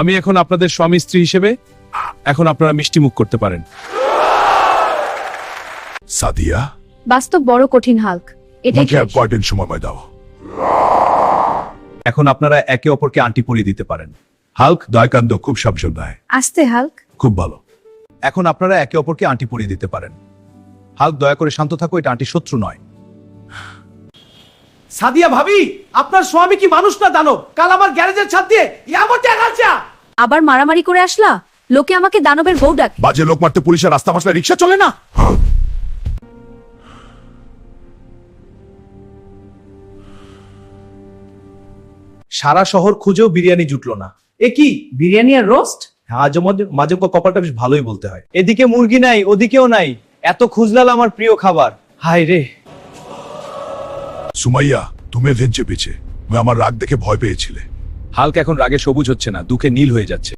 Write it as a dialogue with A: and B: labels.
A: আমি এখন আপনাদের স্বামী স্ত্রী হিসেবে, এখন আপনারা মিষ্টি মুখ করতে পারেন।
B: সাদিয়া,
C: বাস্তব বড় কঠিন হাল্ক, এটাই
B: আমাকে
C: শেষ।
B: কয়দিন সময় দাও।
A: এখন আপনারা একে অপরকে আন্টি পরিয়ে দিতে পারেন। হাল্ক,
B: দয়াকান্ত খুব সাবধান।
C: আস্তে হাল্ক।
B: খুব ভালো।
A: এখন আপনারা একে অপরকে আন্টি পরিয়ে দিতে পারেন। হাল্ক, দয়া করে শান্ত থাকো, এটা আন্টি শত্রু নয়।
D: সাদিয়া ভাবি, আপনার স্বামী কি মানুষ না দানব? কাল আমার গ্যারেজের ছাদ দিয়ে এমন দেখাচ্ছে।
C: আবার মারামারি করে আসলা, লোকে আমাকে দানবের বউ ডাকে।
B: বাজে লোক মারতে পুলিশের রাস্তা মাসলে রিক্সা চলে না।
D: সারা শহর খুঁজেও বিরিয়ানি জুটলো না। এ কি বিরিয়ানি আর রোস্ট? আজ মাঝে কপালটা বেশ ভালোই বলতে হয়। এদিকে মুরগি নাই, ওদিকেও নাই, এত খুঁজলাল আমার প্রিয় খাবার। হায় রে।
B: সুমাইয়া, তুমি ভেঞ্চে পেয়েছে, আমার রাগ দেখে ভয় পেয়েছিলে।
A: হাল্ক এখন রাগে সবুজ হচ্ছে না, দুঃখে নীল হয়ে যাচ্ছে।